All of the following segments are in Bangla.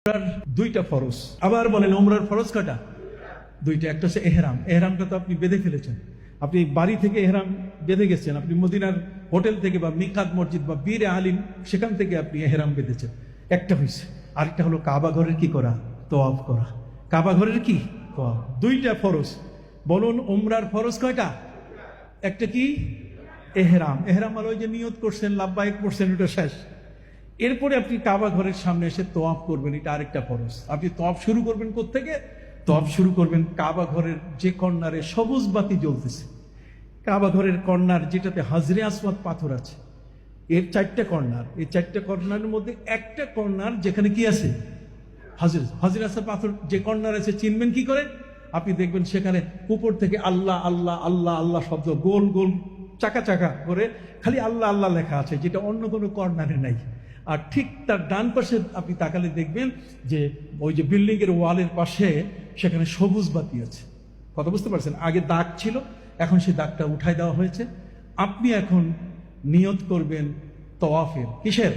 উমরার দুইটা ফরজ। আবার বলেন উমরার ফরজ কয়টা? দুইটা। একটা হচ্ছে এহরাম। এহরামটা তো আপনি বেঁধে ফেলেছেন। আপনি বাড়ি থেকে এহরাম বেঁধে গেছেন, আপনি মদিনার হোটেল থেকে বা মিকাত মসজিদ বা বীরে আলিম সেখান থেকে আপনি এহরাম বেঁধেছেন, একটা হয়েছে। আরেকটা হলো কাবা ঘরের কি করা? তওয়াফ করা। কাবা ঘরের কি তওয়াফ। দুইটা ফরজ। বলুন উমরার ফরজ কয়টা? একটা কি? এহরাম। এহরাম মানে ওই যে নিয়ত করছেন, লাব্বাইক করছেন, ওটা শেষ। এরপরে আপনি কাবা ঘরের সামনে এসে তোয়াফ করবেন, এটা আরেকটা ফরজ। আপনি তোয়াফ শুরু করবেন কোত্থেকে? তোয়াফ শুরু করবেন কাবা ঘরের যে কর্নারে সবুজ বাতি জ্বলতেছে, কাবা ঘরের কর্নার যেটাতে হাজরে আসওয়াদ পাথর আছে, এর চারটা কর্নার। এই চারটা কর্নারের মধ্যে একটা কর্নার যেখানে কি আছে? হাজরে আসওয়াদ পাথর যে কর্নার আছে চিনবেন কি করে? আপনি দেখবেন সেখানে উপর থেকে আল্লাহ আল্লাহ আল্লাহ আল্লাহ শব্দ গোল গোল চাকা চাকা করে খালি আল্লাহ আল্লাহ লেখা আছে, যেটা অন্য কোনো কর্নারে নাই। আর ঠিক তার ডান পাশে আপনি তাকালে দেখবেন যে ওই যে বিল্ডিং এর ওয়ালের পাশে সেখানে সবুজ বাতি আছে। কথা বুঝতে পারছেন? আগে দাগ ছিল, এখন সেই দাগটা উঠাই দেওয়া হয়েছে। আপনি এখন নিয়ত করবেন তওয়াফের। কিসের?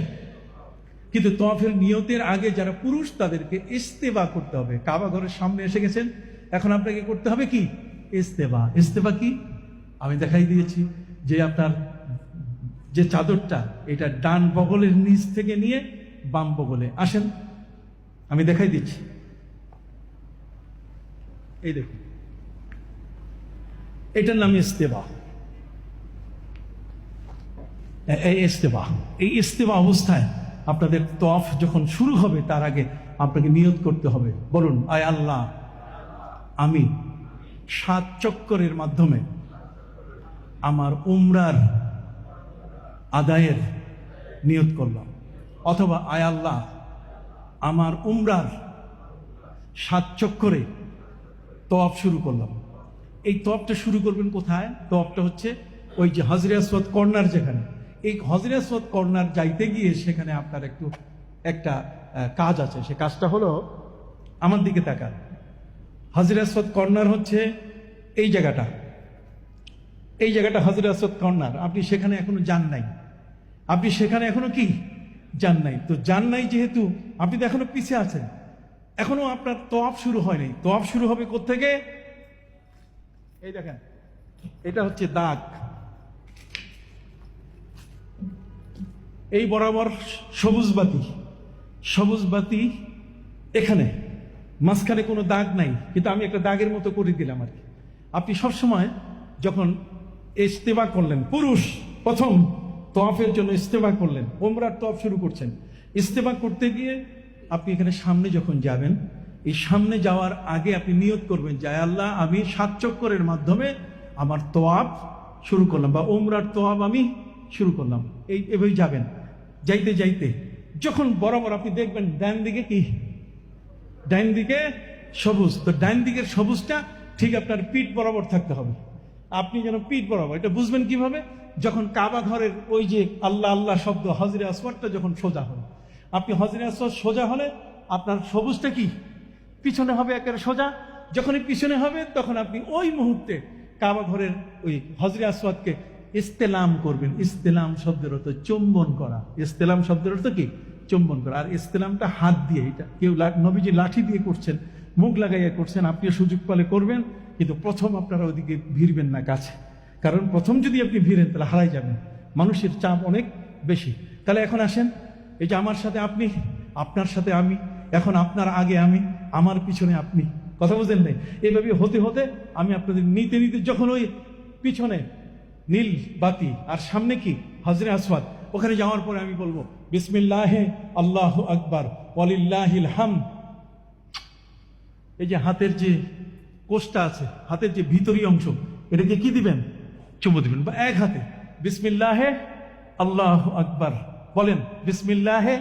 কিন্তু তওয়াফের নিয়তের আগে যারা পুরুষ তাদেরকে ইস্তেবা করতে হবে। কাবা ঘরের সামনে এসে গেছেন, এখন আপনাকে করতে হবে কি? ইস্তেবা। ইস্তেবা কি? আমি দেখাই দিয়েছি যে আপনার যে চাদরটা, এটা ডান বগলের নিচ থেকে নিয়ে বাম বগলে আসেন, আমি দেখাই দিচ্ছি। এই দেখুন, এটার নাম ইস্তেবা। এই ইস্তেবা, এই ইস্তেবা অবস্থায় আপনাদের তওয়াফ যখন শুরু হবে তার আগে আপনাকে নিয়ত করতে হবে। বলুন, আয় আল্লাহ, আমি 7 চক্করের মাধ্যমে আমার উমরার আদায়ের নিয়ত করলাম। অথবা আয় আল্লাহ, আমার উমরার 7 চক্করে তওয়াফ শুরু করলাম। এই তওয়াফটা শুরু করবেন কোথায়? তওয়াফটা হচ্ছে ওই যে হাজরে আসওয়াদ কর্নার, যেখানে এই হাজরে আসওয়াদ কর্নার যাইতে গিয়ে সেখানে আপনার একটা কাজ আছে। সে কাজটা হলো, আমার দিকে তাকান। হাজরে আসওয়াদ কর্নার হচ্ছে এই জায়গাটা, এই জায়গাটা হাজরে আসওয়াদ কর্নার। আপনি সেখানে এখনো যান নাই, আপনি সেখানে এখনো কি যান নাই। তো যান নাই যেহেতু, আপনি তো এখনো পিছিয়ে আছেন, এখনো আপনার তওয়াফ শুরু হয়নি। তওয়াফ শুরু হবে কোত্থেকে? এই দেখেন, এটা হচ্ছে দাগ, এই বরাবর সবুজ বাতি। সবুজ বাতি এখানে, মাঝখানে কোনো দাগ নাই, কিন্তু আমি একটা দাগের মতো করে দিলাম আর কি। আপনি সবসময় যখন ইস্তেবা করলেন, পুরুষ প্রথম তওয়াফের জন্য ইস্তেবা করলেন, উমরার তওয়াফ শুরু করছেন, ইস্তেবা করতে গিয়ে আপনি এখানে সামনে যখন যাবেন, এই সামনে যাওয়ার আগে আপনি নিয়ত করবেন যে আল্লাহ, আমি 7 চক্করের মাধ্যমে আমার তওয়াফ শুরু করলাম, বা উমরার তওয়াফ আমি শুরু করলাম। এভাবে যাবেন। যাইতে যাইতে যখন বরাবর আপনি দেখবেন ডান দিকে কি? ডান দিকে সবুজ। তো ডান দিকের সবুজটা ঠিক আপনার পিঠ বরাবর থাকতে হবে। আপনি যেন পিঠ বরাবর, এটা বুঝবেন কিভাবে? যখন কাবা ঘরের ওই যে আল্লাহ আল্লাহ শব্দ হাজরে আসওয়াদটা যখন সোজা হবে, আপনি হাজরে আসওয়াদ সোজা হলে আপনার সবুজটা কি? পিছনে হবে, একেবারে সোজা। যখনই পিছনে হবে তখন আপনি ওই মুহূর্তে কাবা ঘরের ওই হাজরে আসওয়াদকে ইস্তেলাম করবেন। ইস্তেলাম শব্দের অর্থ চুম্বন করা। ইস্তেলাম শব্দের অর্থ কি? চুম্বন করা। আর ইস্তেলামটা হাত দিয়ে, এটা কেউ নবীজি লাঠি দিয়ে করছেন, মুখ লাগাইয়া করছেন, আপনিও সুযোগ পেলে করবেন, কিন্তু প্রথম আপনারা ওদিকে ভিড়বেন না কাছে, কারণ প্রথম যদি আপনি ভিড়েন তাহলে হারাই যাবেন। মানুষের চাপ অনেক বেশি। তাহলে এখন আসেন, এই যে আমার সাথে আপনি, আপনার সাথে আমি, এখন আপনার আগে আমি, আমার পিছনে আপনি। কথা বুঝেন নাই? এইভাবে হতে হতে আমি আপনাদের নিতে নিতে যখন ওই পিছনে নীল বাতি আর সামনে কি হাজরে আসওয়াদ, ওখানে যাওয়ার পরে আমি বলবো বিসমিল্লাহে আল্লাহু আকবার ওয়ালিল্লাহিল হামদ। এই যে হাতের যে কোষটা আছে, হাতের যে ভিতরি অংশ, এটাকে কি দিবেন? চুমু দিবেন। বা এক হাতে বিসমিল্লাহে আল্লাহু আকবার বলেন, বিসমিল্লাহে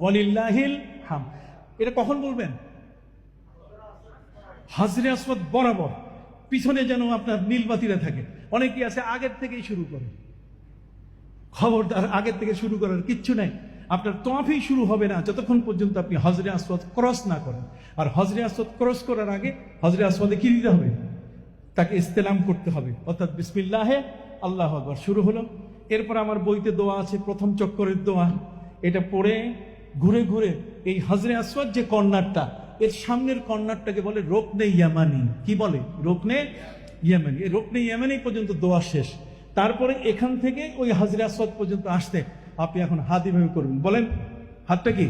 ওয়ালিল্লাহিল হামদ। এটা কখন বলবেন? হাজরে আসওয়াদ বরাবর পিছনে যেন আপনার নীলবাতিরা থাকে। অনেকেই আছে আগের থেকেই শুরু করে। খবরদার, আগের থেকে শুরু করার কিচ্ছু নাই। আপনার তওয়াফই শুরু হবে না যতক্ষণ পর্যন্ত আপনি হাজরে আসওয়াদ ক্রস না করেন। আর হাজরে আসওয়াদ ক্রস করার আগে হাজরে আসওয়াদে কি দিতে হবে? তাকে ইস্তেলাম করতে হবে। অর্থাৎ বিসমিল্লাহে আল্লাহু আকবার শুরু হলো। এরপর আমার বইতে দোয়া আছে, প্রথম চক্করের দোয়া, এটা পড়ে ঘুরে ঘুরে এই হাজরে আসওয়াদ যে কর্নারটা, এর সামনের কর্নারটাকে বলে রোকনে ইয়ামানি। কি বলে? রোকনে ইয়ামানি। এই রোকনে ইয়ামানি পর্যন্ত দোয়া শেষ। তারপরে এখান থেকে ওই হাজরে আসওয়াদ পর্যন্ত আসতে আপনি এখন হাত এভাবে করবেন। বলেন, হাতটা কি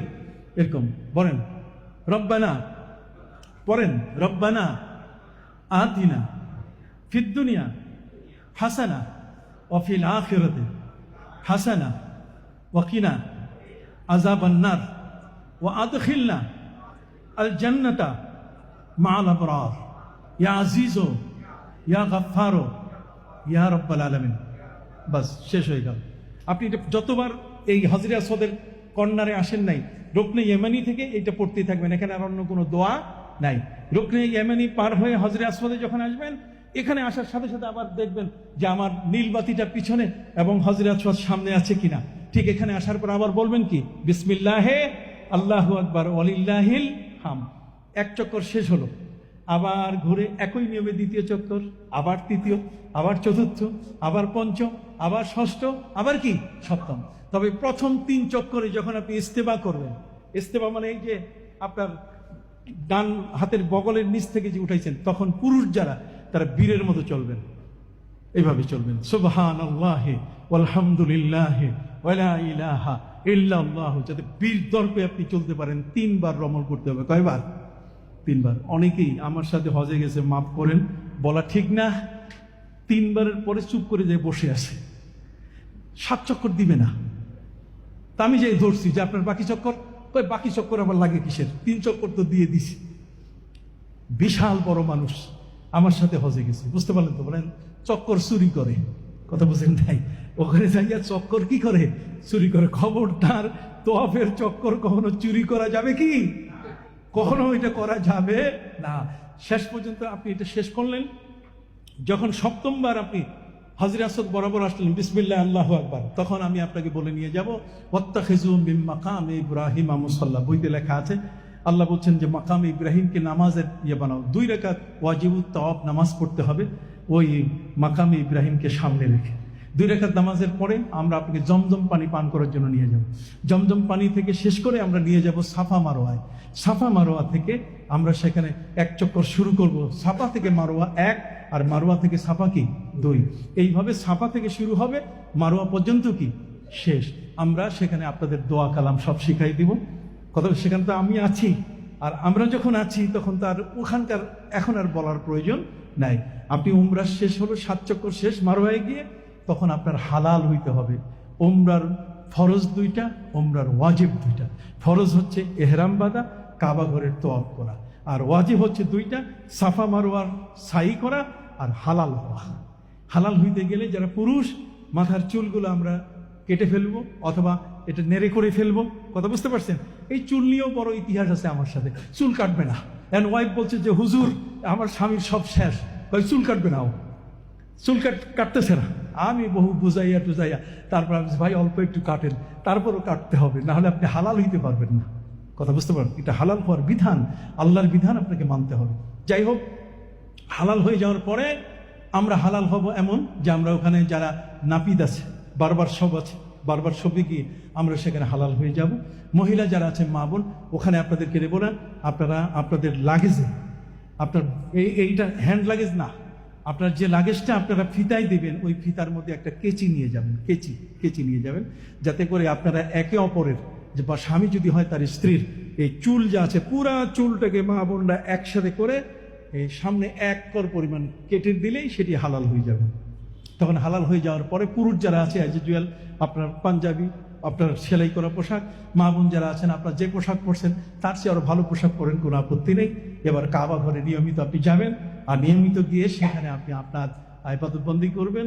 এরকম বলেন, রব্বানা, পড়েন রব্বানা আতিনা ফিদ দুনিয়া হাসানা ওয়া ফিল আখিরাতি হাসানা ওয়া কিনা আযাবান নার ওয়া আদখিলনা আল জান্নাতা মা'আল আবরার ইয়া আজিজু ইয়া গাফফারু ইয়া রাব্বাল আলামিন। বাস, শেষ হয়ে গেল। আপনি এটা যতবার এই হাজরে আসওয়াদের কর্নারে আসেন নাই, রুকনে ইয়েমানি থেকে এটা পড়তেই থাকবেন। এখানে আর অন্য কোনো দোয়া নাই। রুকনে ইয়েমানি পার হয়ে হাজরে আসওয়াদে যখন আসবেন, এখানে আসার সাথে সাথে আবার দেখবেন যে আমার নীল বাতিটা পিছনে এবং হাজরে আসওয়াদ সামনে আছে কিনা। ঠিক এখানে আসার পর আবার বলবেন কি, বিসমিল্লাহে আল্লাহু আকবার ওয়ালিল্লাহিল হাম। এক চক্কর শেষ হলো, আবার ঘুরে একই নিয়মে দ্বিতীয় চক্কর, আবার তৃতীয়, আবার চতুর্থ, আবার পঞ্চম, আবার ষষ্ঠ, আবার কি সপ্তম। তবে প্রথম 3 চক্করে যখন আপনি ইস্তেবা করবেন, ইস্তেবা মানে এই যে আপনার ডান হাতের বগলের নিচ থেকে যে উঠাইছেন, তখন পুরুষ যারা তারা বীরের মতো চলবেন, এইভাবে চলবেন, সুবহানাল্লাহি ওয়ালহামদুলিল্লাহি ওয়ালা ইলাহা ইল্লাল্লাহ। যাতে বীর দর্পে আপনি চলতে পারেন। 3 বার রমল করতে হবে। কয়বার? 3 বার। অনেকেই আমার সাথে হজে গেছে, মাফ করেন বলা ঠিক না, 3 বারের পরে চুপ করে যায় বসে আছে, 7 চক্কর দিবে না। তা আমি যে ধরছি যে আপনার বাকি চক্কর, কই বাকি চক্কর আবার লাগে কিসের? 3 চক্কর তো দিয়ে দিছি। বিশাল বড় মানুষ আমার সাথে হজে গেছে, বুঝতে পারলেন তো? বলেন চক্কর চুরি করে, কথা বুঝেন নাই? ওখানে যাইয়া চক্কর কি করে? চুরি করে। খবরদার, তোয়াফের চক্কর কখনো চুরি করা যাবে কি? কখনো এটা করা যাবে না। শেষ পর্যন্ত আপনি এটা শেষ করলেন। যখন 7ম বার আপনি হাজরে আসওয়াদ বরাবর আসলেন, বিসমিল্লাহ আল্লাহু আকবার, তখন আমি আপনাকে বলে নিয়ে যাব, ওয়াত্তাখিযু মিন মাকামি ইব্রাহিম মুসাল্লা। বইতে লেখা আছে, আল্লাহ বলছেন যে মাকামে ইব্রাহিমকে নামাজের বানাও। 2 রাকাত ওয়াজিবুত তাওয়াফ নামাজ পড়তে হবে ওই মাকামে ইব্রাহিমকে সামনে রেখে। 2 রাকাত নামাজের পরে আমরা আপনাকে জমজম পানি পান করার জন্য নিয়ে যাব। জমজম পানি থেকে শেষ করে আমরা নিয়ে যাব সাফা মারোয়ায়। সাফা মারোয়া থেকে আমরা সেখানে 1 চক্কর শুরু করব। সাফা থেকে মারোয়া 1 আর মারোয়া থেকে সাফা কি 2। এইভাবে সাফা থেকে শুরু হবে, মারোয়া পর্যন্ত কি শেষ। আমরা সেখানে আপনাদের দোয়া কালাম সব শিখাই দিব। কথা, সেখানে তো আমি আছি, আর আমরা যখন আছি তখন তার ওখানকার এখন আর বলার প্রয়োজন নাই। আপনি উমরা শেষ হলো, 7 চক্কর শেষ মারোয়ায় গিয়ে, তখন আপনার হালাল হইতে হবে। উমরার ফরজ 2টা, উমরার ওয়াজিব 2টা। ফরজ হচ্ছে এহরাম বাঁধা, কাবা ঘরের তওয়াফ করা, আর ওয়াজিব হচ্ছে 2টা, সাফা মারোয়ার সাই করা আর হালাল হওয়া। হালাল হইতে গেলে যারা পুরুষ, মাথার চুলগুলো আমরা কেটে ফেলবো অথবা এটা নেড়ে করে ফেলবো। কথা বুঝতে পারছেন? এই চুল নিয়েও বড় ইতিহাস আছে আমার সাথে। চুল কাটবে না। এন্ড ওয়াইফ বলছে যে হুজুর আমার স্বামীর সব শেষ, চুল কাটবে না, ও চুল কাটতেছে না। আমি বহু বুঝাইয়া টুজাইয়া তারপর আমি ভাই অল্প একটু কাটেন, তারপরও কাটতে হবে, না হলে আপনি হালাল হইতে পারবেন না। কথা বুঝতে পারেন? এটা হালাল হওয়ার বিধান, আল্লাহর বিধান আপনাকে মানতে হবে। যাই হোক, হালাল হয়ে যাওয়ার পরে আমরা হালাল হব এমন যে আমরা ওখানে যারা নাপিত আছে, বারবার সব আছে, বারবার সবে গিয়ে আমরা সেখানে হালাল হয়ে যাব। মহিলা যারা আছে, মা বোন, ওখানে আপনাদেরকে দেবো না। আপনারা আপনাদের লাগেজে, আপনার এইটা হ্যান্ড লাগেজ না, আপনার যে লাগেজটা আপনারা ফিতায় দিবেন, ওই ফিতার মধ্যে একটা কেচি নিয়ে যাবেন, কেচি নিয়ে যাবেন, যাতে করে আপনারা একে অপরের, যে বা স্বামী যদি হয় তার স্ত্রীর এই চুল যা আছে পুরা চুলটাকে মা বোনরা একসাথে করে এই সামনে 1 কর পরিমাণ কেটে দিলেই সেটি হালাল হয়ে যাবে। তখন হালাল হয়ে যাওয়ার পরে পুরুষ যারা আছে অ্যাজ ইউজুয়াল আপনার পাঞ্জাবি, আপনার সেলাই করা পোশাক, মা বোন যারা আছেন আপনার যে পোশাক পরছেন তার চেয়ে আরো ভালো পোশাক পরেন, কোনো আপত্তি নেই। এবার কাবা ঘরে নিয়মিত আপনি যাবেন, আর নিয়মিত গিয়ে সেখানে আপনি আপনার ইবাদতবন্দি করবেন।